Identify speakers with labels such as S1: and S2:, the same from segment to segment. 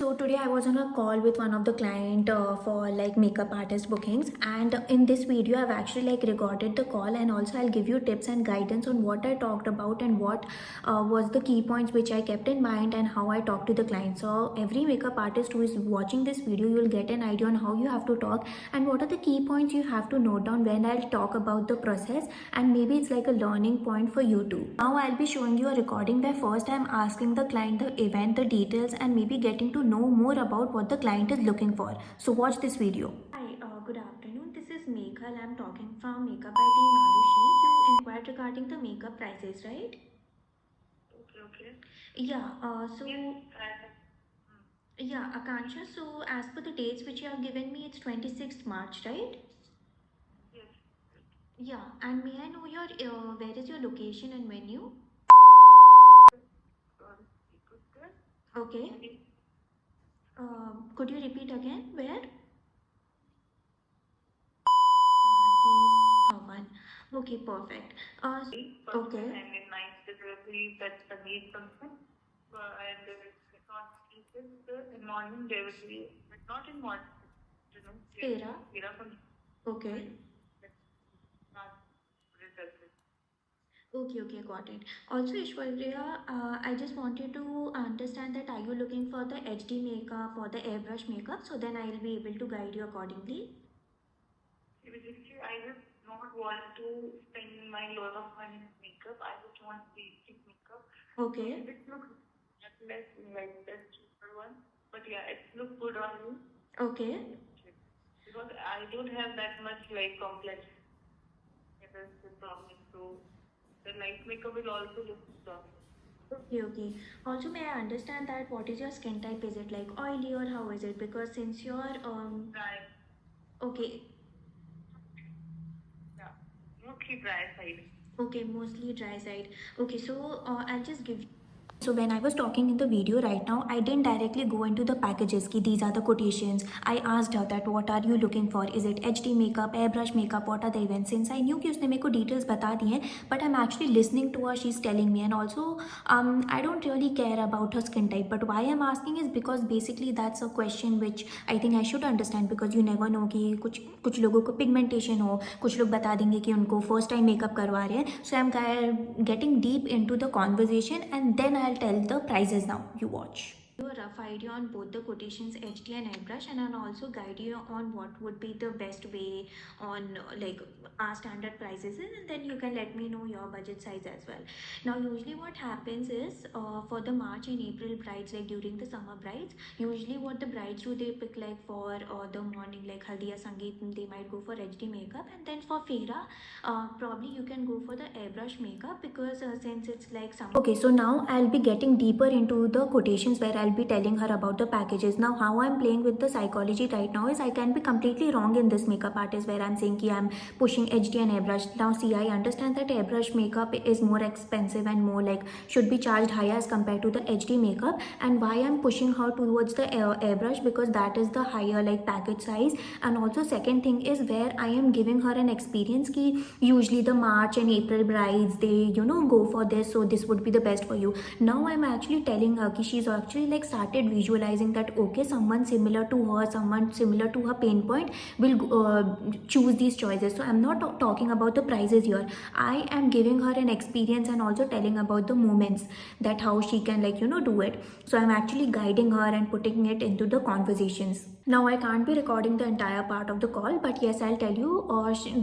S1: So today I was on a call with one of the client for like makeup artist bookings, and in this video I've actually like recorded the call, and also I'll give you tips and guidance on what I talked about and what was the key points which I kept in mind and how I talked to the client. So every makeup artist who is watching this video, you'll get an idea on how you have to talk and what are the key points you have to note down when I'll talk about the process, and maybe it's like a learning point for you too. Now I'll be showing you a recording where first I'm asking the client the event, the details, and maybe getting to know more about what the client is looking for. So watch this video. Hi, good afternoon. This is Meghal. I'm talking from Makeup by Team Arushi. You inquired regarding the makeup prices, right?
S2: Okay.
S1: Yeah. So
S2: Yes,
S1: yeah, Akansha. So as per the dates which you have given me, it's 26th March, right?
S2: yes.
S1: Yeah. And may I know your where is your location and venue?
S2: Good.
S1: Okay. Could you repeat again? Where? Rajesh Bhavan. Okay, perfect. Okay.
S2: And in night delivery, that's the need function. And it's not in morning there will be, but not in morning.
S1: Tera.
S2: Tera function.
S1: Okay.
S2: Not resulted.
S1: Okay, got it. Also, Ishwarya, I just wanted to understand that are you looking for the HD makeup or the airbrush makeup? So then I will be able to guide you accordingly.
S2: Basically, I just not want to spend my lot of money in makeup. I just want basic makeup.
S1: Okay.
S2: It looks less like the cheaper one, but yeah, it looks good on me.
S1: Okay.
S2: Because I don't have that much like complex problem, so the light makeup will also look strong.
S1: Okay. Also, may I understand that what is your skin type? Is it like oily or how is it? Because since you're
S2: Dry,
S1: okay,
S2: yeah, mostly dry side.
S1: okay, mostly dry side. Okay, so I'll just give. So when I was talking in the video right now, I didn't directly go into the packages ki these are the quotations. I asked her that what are you looking for? Is it HD makeup, airbrush makeup, what are the events? Since I knew कि उसने मेरे को details बता दी हैं, but I'm actually listening to her, she's telling me, and also I don't really care about her skin type. But why I'm asking is because basically that's a question which I think I should understand, because you never know कि कुछ लोगों को pigmentation हो, कुछ लोग बता देंगे कि उनको first time makeup करवा रहे हैं. So I'm getting deep into the conversation, and then I'll tell the prices now. You watch. A rough idea on both the quotations HD and airbrush, and I'll also guide you on what would be the best way on like our standard prices is, and then you can let me know your budget size as well. Now usually what happens is for the March and April brides, like during the summer brides, usually what the brides do, they pick like for the morning like haldi or sangeet, they might go for HD makeup, and then for Fera probably you can go for the airbrush makeup, because since it's like some. Okay, so now I'll be getting deeper into the quotations where I'll be telling her about the packages. Now how I'm playing with the psychology right now is I can be completely wrong in this makeup artist where I'm saying ki I'm pushing HD and airbrush. Now see, I understand that airbrush makeup is more expensive and more like should be charged higher as compared to the HD makeup, and why I'm pushing her towards the airbrush, because that is the higher like package size. And also second thing is where I am giving her an experience ki usually the March and April brides, they go for this, so this would be the best for you. Now I'm actually telling her ki she's actually like started visualizing that okay, someone similar to her, someone similar to her pain point will choose these choices. So I'm not talking about the prices here, I am giving her an experience and also telling about the moments that how she can like do it. So I'm actually guiding her and putting it into the conversations. Now I can't be recording the entire part of the call, but yes, I'll tell you.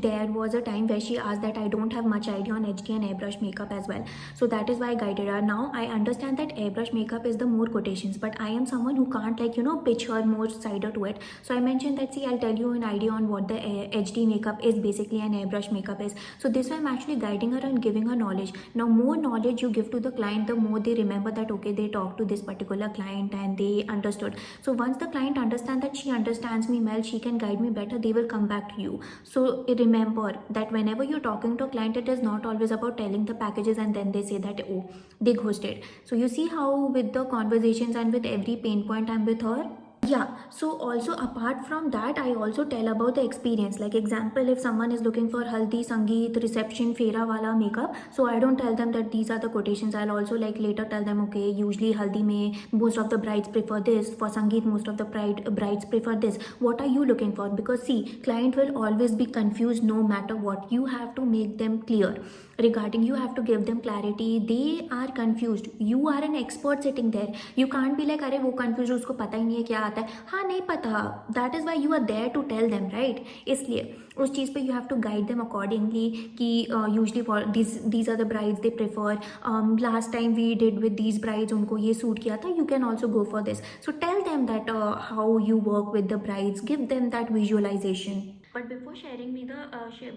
S1: There was a time where she asked that I don't have much idea on HD and airbrush makeup as well. So that is why I guided her. Now I understand that airbrush makeup is the more quotations, but I am someone who can't like pitch her more cider to it. So I mentioned that see, I'll tell you an idea on what the HD makeup is basically and airbrush makeup is. So this way I'm actually guiding her and giving her knowledge. Now more knowledge you give to the client, the more they remember that okay, they talked to this particular client and they understood. So once the client understands that she understands me well, she can guide me better, they will come back to you. So remember that whenever you're talking to a client, it is not always about telling the packages and then they say that oh, they ghosted. So you see how with the conversations and with every pain point I'm with her, Yeah, so also apart from that, I also tell about the experience. Like example, if someone is looking for haldi, sangeet, reception, fera wala makeup, so I don't tell them that these are the quotations. I'll also like later tell them, okay, usually haldi mein most of the brides prefer this, for sangeet most of the brides prefer this. What are you looking for? Because see, client will always be confused no matter what. You have to make them clear regarding, you have to give them clarity. They are confused, you are an expert sitting there. You can't be like, अरे वो confused उसको पता ही नहीं है क्या आता है. हाँ नहीं पता, that is why you are there to tell them, right? इसलिए उस चीज़ पे you have to guide them accordingly कि usually for these are the brides they prefer. Last time we did with these brides उनको ये suit किया था, you can also go for this. So tell them that how you work with the brides, give them that visualization. But before sharing me the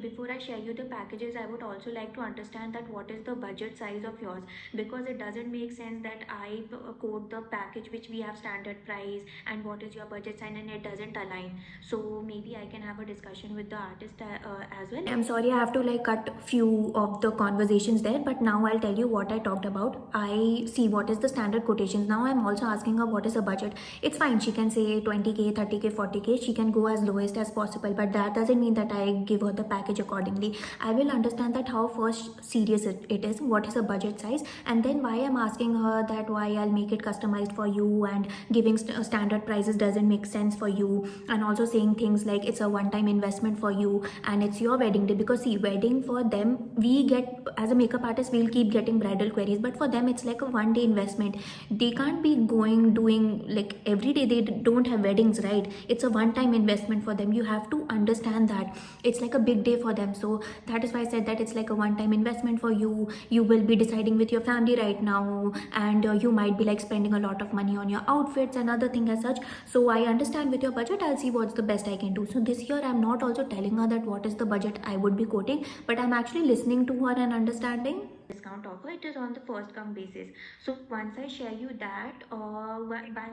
S1: before I share you the packages, I would also like to understand that what is the budget size of yours, because it doesn't make sense that I quote the package which we have standard price and what is your budget size and it doesn't align. So maybe I can have a discussion with the artist as well. I'm sorry I have to like cut few of the conversations there, but now I'll tell you what I talked about. I see what is the standard quotations. Now I'm also asking her what is the budget. It's fine, she can say 20k, 30k, 40k, she can go as lowest as possible, but that doesn't mean that I give her the package accordingly. I will understand that how first serious it is, what is the budget size, and then why I'm asking her that why I'll make it customized for you and giving standard prices doesn't make sense for you, and also saying things like it's a one-time investment for you and it's your wedding day. Because see, wedding for them, we get as a makeup artist, we'll keep getting bridal queries, but for them it's like a one-day investment. They can't be doing like every day. They don't have weddings, right? It's a one-time investment for them. You have to understand that it's like a big day for them. So that is why I said that it's like a one-time investment for you. You will be deciding with your family right now, and you might be like spending a lot of money on your outfits and other thing as such. So I understand with your budget, I'll see what's the best I can do. So this year I'm not also telling her that what is the budget I would be quoting, but I'm actually listening to her and understanding. Discount offer, it is on the first come basis. So once I share you that by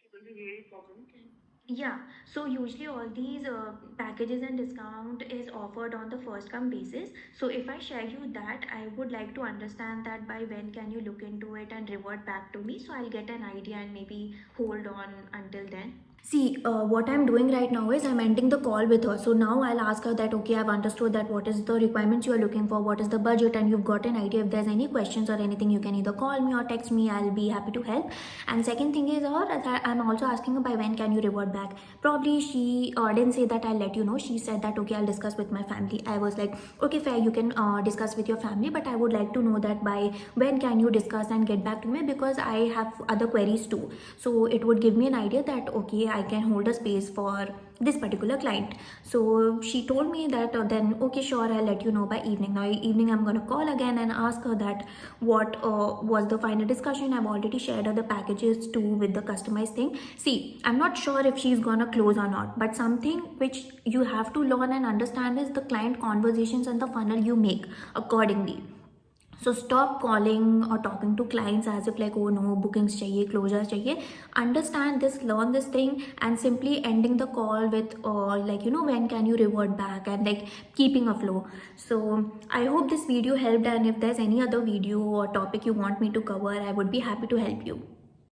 S2: It will be very problem.
S1: yeah, so usually all these packages and discount is offered on the first come basis. So if I share you that, I would like to understand that by when can you look into it and revert back to me, so I'll get an idea and maybe hold on until then. See, what I'm doing right now is I'm ending the call with her. So now I'll ask her that, okay, I've understood that what is the requirements you are looking for, what is the budget, and you've got an idea. If there's any questions or anything, you can either call me or text me. I'll be happy to help. And second thing is, I'm also asking her by when can you revert back. Probably she didn't say that I'll let you know. She said that, okay, I'll discuss with my family. I was like, okay, fair, you can discuss with your family, but I would like to know that by when can you discuss and get back to me, because I have other queries too. So it would give me an idea that, okay, I can hold a space for this particular client. So she told me that then okay, sure, I'll let you know by evening. Now evening I'm gonna call again and ask her that what was the final discussion. I've already shared her the packages too with the customized thing. See, I'm not sure if she's gonna close or not, but something which you have to learn and understand is the client conversations and the funnel you make accordingly. So stop calling or talking to clients as if like, oh no, bookings chahiye, closures chahiye. Understand this, learn this thing, and simply ending the call with like, you know, when can you revert back, and like keeping a flow. So I hope this video helped, and if there's any other video or topic you want me to cover, I would be happy to help you.